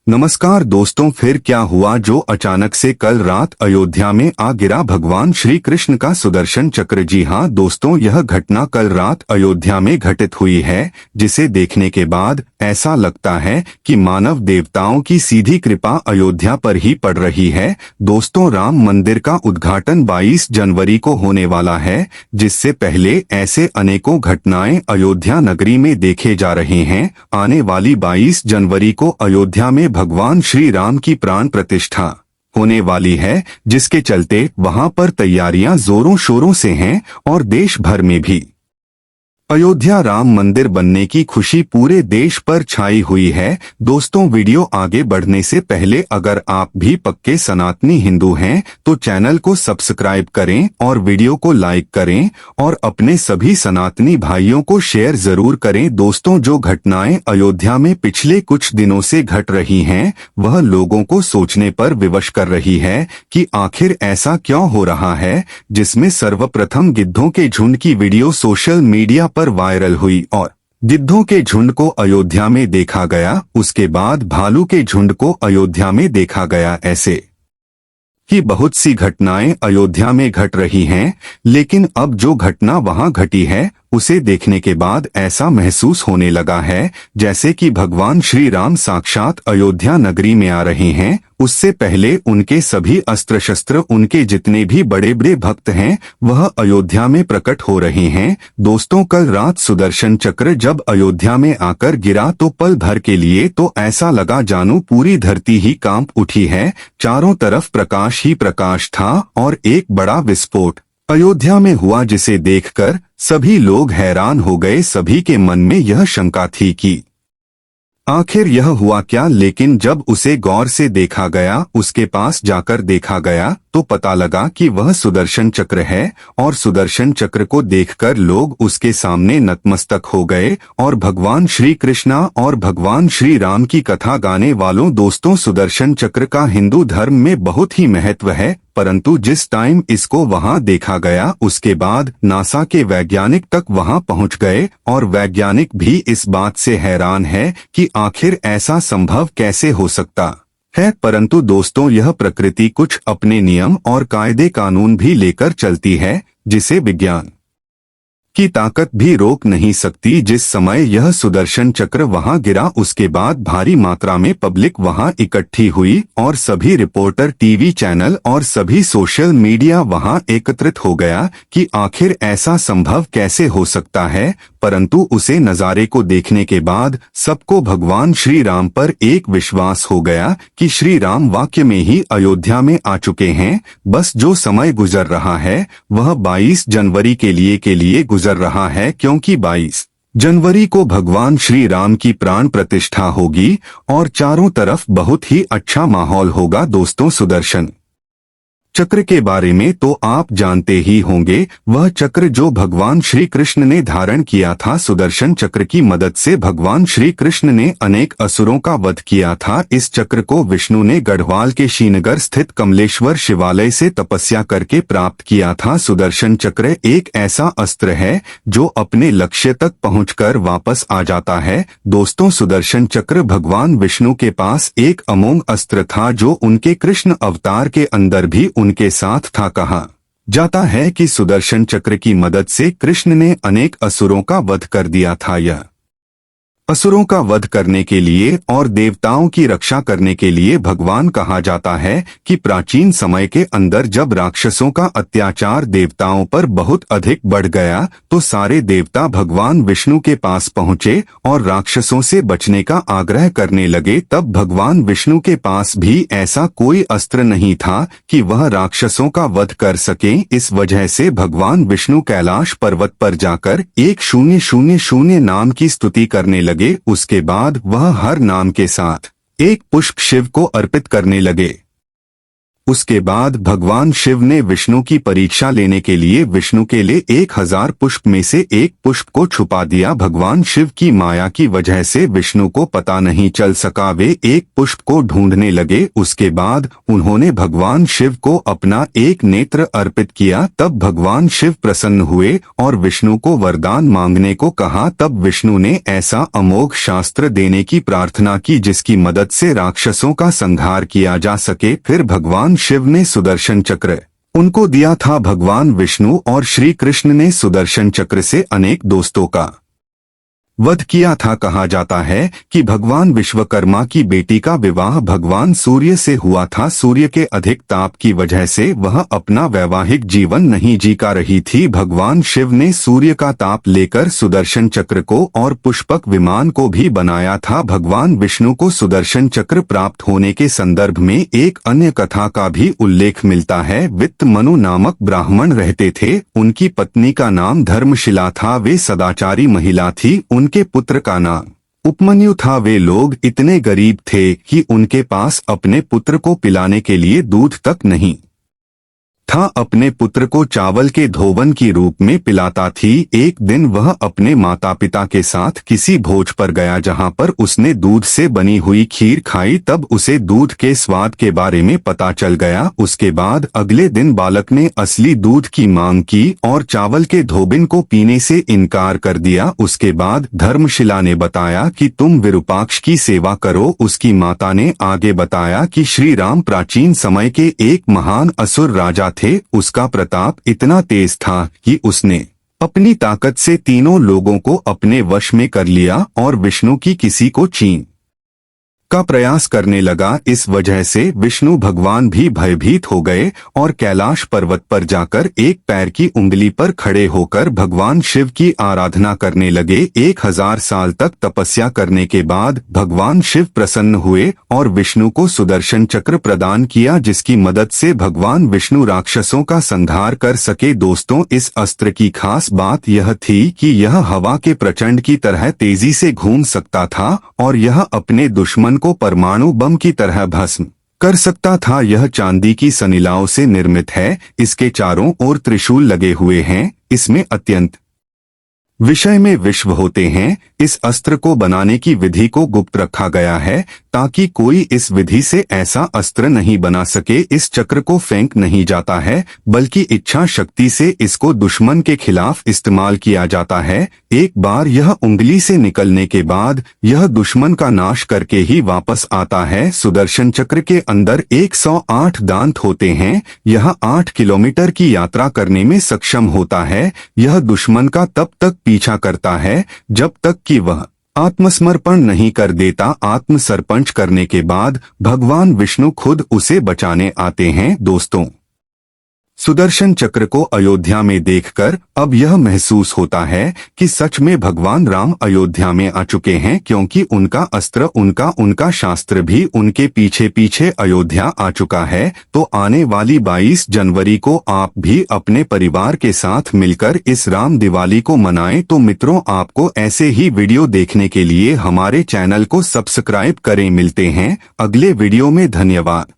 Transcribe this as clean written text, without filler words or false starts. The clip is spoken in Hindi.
नमस्कार दोस्तों, फिर क्या हुआ जो अचानक से कल रात अयोध्या में आ गिरा भगवान श्री कृष्ण का सुदर्शन चक्र। जी हाँ दोस्तों, यह घटना कल रात अयोध्या में घटित हुई है, जिसे देखने के बाद ऐसा लगता है कि मानव देवताओं की सीधी कृपा अयोध्या पर ही पड़ रही है। दोस्तों, राम मंदिर का उद्घाटन 22 जनवरी को होने वाला है, जिससे पहले ऐसे अनेकों घटनाएं अयोध्या नगरी में देखे जा रहे हैं। आने वाली 22 जनवरी को अयोध्या में भगवान श्री राम की प्राण प्रतिष्ठा होने वाली है, जिसके चलते वहां पर तैयारियां जोरों शोरों से हैं और देश भर में भी अयोध्या राम मंदिर बनने की खुशी पूरे देश पर छाई हुई है। दोस्तों, वीडियो आगे बढ़ने से पहले अगर आप भी पक्के सनातनी हिंदू हैं तो चैनल को सब्सक्राइब करें और वीडियो को लाइक करें और अपने सभी सनातनी भाइयों को शेयर जरूर करें। दोस्तों, जो घटनाएं अयोध्या में पिछले कुछ दिनों से घट रही हैं, वह लोगों को सोचने पर विवश कर रही है कि आखिर ऐसा क्यों हो रहा है, जिसमें सर्वप्रथम गिद्धों के झुंड की वीडियो सोशल मीडिया पर वायरल हुई और गिद्धों के झुंड को अयोध्या में देखा गया। उसके बाद भालू के झुंड को अयोध्या में देखा गया। ऐसे कि बहुत सी घटनाएं अयोध्या में घट रही हैं, लेकिन अब जो घटना वहां घटी है उसे देखने के बाद ऐसा महसूस होने लगा है जैसे कि भगवान श्री राम साक्षात अयोध्या नगरी में आ रहे हैं। उससे पहले उनके सभी अस्त्र शस्त्र, उनके जितने भी बड़े बड़े भक्त हैं, वह अयोध्या में प्रकट हो रहे हैं। दोस्तों, कल रात सुदर्शन चक्र जब अयोध्या में आकर गिरा तो पल भर के लिए तो ऐसा लगा जानो पूरी धरती ही कांप उठी है। चारों तरफ प्रकाश ही प्रकाश था और एक बड़ा विस्फोट अयोध्या में हुआ, जिसे देखकर सभी लोग हैरान हो गए। सभी के मन में यह शंका थी कि आखिर यह हुआ क्या, लेकिन जब उसे गौर से देखा गया, उसके पास जाकर देखा गया, तो पता लगा कि वह सुदर्शन चक्र है और सुदर्शन चक्र को देखकर लोग उसके सामने नतमस्तक हो गए और भगवान श्री कृष्णा और भगवान श्री राम की कथा गाने वालों। दोस्तों, सुदर्शन चक्र का हिंदू धर्म में बहुत ही महत्व है, परंतु जिस टाइम इसको वहां देखा गया उसके बाद नासा के वैज्ञानिक तक वहां पहुंच गए और वैज्ञानिक भी इस बात से हैरान है कि आखिर ऐसा संभव कैसे हो सकता है। परंतु दोस्तों, यह प्रकृति कुछ अपने नियम और कायदे कानून भी लेकर चलती है, जिसे विज्ञान की ताकत भी रोक नहीं सकती। जिस समय यह सुदर्शन चक्र वहां गिरा, उसके बाद भारी मात्रा में पब्लिक वहां इकट्ठी हुई और सभी रिपोर्टर, टीवी चैनल और सभी सोशल मीडिया वहां एकत्रित हो गया कि आखिर ऐसा संभव कैसे हो सकता है। परंतु उसे नजारे को देखने के बाद सबको भगवान श्री राम पर एक विश्वास हो गया कि श्री राम वाकई में ही अयोध्या में आ चुके हैं। बस जो समय गुजर रहा है वह 22 जनवरी के लिए गुजर रहा है, क्योंकि 22 जनवरी को भगवान श्री राम की प्राण प्रतिष्ठा होगी और चारों तरफ बहुत ही अच्छा माहौल होगा। दोस्तों, सुदर्शन चक्र के बारे में तो आप जानते ही होंगे, वह चक्र जो भगवान श्री कृष्ण ने धारण किया था। सुदर्शन चक्र की मदद से भगवान श्री कृष्ण ने अनेक असुरों का वध किया था। इस चक्र को विष्णु ने गढ़वाल के श्रीनगर स्थित कमलेश्वर शिवालय से तपस्या करके प्राप्त किया था। सुदर्शन चक्र एक ऐसा अस्त्र है जो अपने लक्ष्य तक पहुंचकर वापस आ जाता है। दोस्तों, सुदर्शन चक्र भगवान विष्णु के पास एक अमोघ अस्त्र था जो उनके कृष्ण अवतार के अंदर भी उनके साथ था। कहा जाता है कि सुदर्शन चक्र की मदद से कृष्ण ने अनेक असुरों का वध कर दिया था। यह असुरों का वध करने के लिए और देवताओं की रक्षा करने के लिए भगवान कहा जाता है कि प्राचीन समय के अंदर जब राक्षसों का अत्याचार देवताओं पर बहुत अधिक बढ़ गया तो सारे देवता भगवान विष्णु के पास पहुंचे और राक्षसों से बचने का आग्रह करने लगे। तब भगवान विष्णु के पास भी ऐसा कोई अस्त्र नहीं था कि वह राक्षसों का वध कर सके। इस वजह से भगवान विष्णु कैलाश पर्वत पर जाकर 1000 नाम की स्तुति करने लगे। उसके बाद वह हर नाम के साथ एक पुष्प शिव को अर्पित करने लगे। उसके बाद भगवान शिव ने विष्णु की परीक्षा लेने के लिए विष्णु के लिए 1000 पुष्प में से एक पुष्प को छुपा दिया। भगवान शिव की माया की वजह से विष्णु को पता नहीं चल सका। वे एक पुष्प को ढूंढने लगे। उसके बाद उन्होंने भगवान शिव को अपना एक नेत्र अर्पित किया। तब भगवान शिव प्रसन्न हुए और विष्णु को वरदान मांगने को कहा। तब विष्णु ने ऐसा अमोघ शास्त्र देने की प्रार्थना की जिसकी मदद से राक्षसों का संहार किया जा सके। फिर भगवान शिव ने सुदर्शन चक्र उनको दिया था। भगवान विष्णु और श्री कृष्ण ने सुदर्शन चक्र से अनेक दोस्तों का वध किया था। कहा जाता है कि भगवान विश्वकर्मा की बेटी का विवाह भगवान सूर्य से हुआ था। सूर्य के अधिक ताप की वजह से वह अपना वैवाहिक जीवन नहीं जी पा रही थी। भगवान शिव ने सूर्य का ताप लेकर सुदर्शन चक्र को और पुष्पक विमान को भी बनाया था। भगवान विष्णु को सुदर्शन चक्र प्राप्त होने के संदर्भ में एक अन्य कथा का भी उल्लेख मिलता है। वित्त मनु नामक ब्राह्मण रहते थे। उनकी पत्नी का नाम धर्मशिला था। वे सदाचारी महिला थी। उनके पुत्र का नाम उपमन्यु था। वे लोग इतने गरीब थे कि उनके पास अपने पुत्र को पिलाने के लिए दूध तक नहीं था। अपने पुत्र को चावल के धोवन की रूप में पिलाता थी। एक दिन वह अपने माता पिता के साथ किसी भोज पर गया जहां पर उसने दूध से बनी हुई खीर खाई। तब उसे दूध के स्वाद के बारे में पता चल गया। उसके बाद अगले दिन बालक ने असली दूध की मांग की और चावल के धोबिन को पीने से इनकार कर दिया। उसके बाद धर्मशिला ने बताया कि तुम विरूपाक्ष की सेवा करो। उसकी माता ने आगे बताया कि श्री राम प्राचीन समय के एक महान असुर राजा थे। उसका प्रताप इतना तेज था कि उसने अपनी ताकत से तीनों लोगों को अपने वश में कर लिया और विष्णु की किसी को छीन का प्रयास करने लगा। इस वजह से विष्णु भगवान भी भयभीत हो गए और कैलाश पर्वत पर जाकर एक पैर की उंगली पर खड़े होकर भगवान शिव की आराधना करने लगे। 1000 साल तक तपस्या करने के बाद भगवान शिव प्रसन्न हुए और विष्णु को सुदर्शन चक्र प्रदान किया जिसकी मदद से भगवान विष्णु राक्षसों का संहार कर सके। दोस्तों, इस अस्त्र की खास बात यह थी कि यह हवा के प्रचंड की तरह तेजी से घूम सकता था और यह अपने दुश्मन को परमाणु बम की तरह भस्म कर सकता था। यह चांदी की सनिलाओं से निर्मित है। इसके चारों ओर त्रिशूल लगे हुए हैं। इसमें अत्यंत विषय में विश्व होते हैं। इस अस्त्र को बनाने की विधि को गुप्त रखा गया है ताकि कोई इस विधि से ऐसा अस्त्र नहीं बना सके। इस चक्र को फेंक नहीं जाता है बल्कि इच्छा शक्ति से इसको दुश्मन के खिलाफ इस्तेमाल किया जाता है। एक बार यह उंगली से निकलने के बाद यह दुश्मन का नाश करके ही वापस आता है। सुदर्शन चक्र के अंदर 108 दांत होते हैं। यह 8 किलोमीटर की यात्रा करने में सक्षम होता है। यह दुश्मन का तब तक पीछा करता है जब तक कि वह आत्मसमर्पण नहीं कर देता। आत्मसर्पण करने के बाद भगवान विष्णु खुद उसे बचाने आते हैं। दोस्तों, सुदर्शन चक्र को अयोध्या में देखकर अब यह महसूस होता है कि सच में भगवान राम अयोध्या में आ चुके हैं, क्योंकि उनका अस्त्र उनका शास्त्र भी उनके पीछे पीछे अयोध्या आ चुका है। तो आने वाली 22 जनवरी को आप भी अपने परिवार के साथ मिलकर इस राम दिवाली को मनाएं। तो मित्रों, आपको ऐसे ही वीडियो देखने के लिए हमारे चैनल को सब्सक्राइब करें। मिलते हैं अगले वीडियो में। धन्यवाद।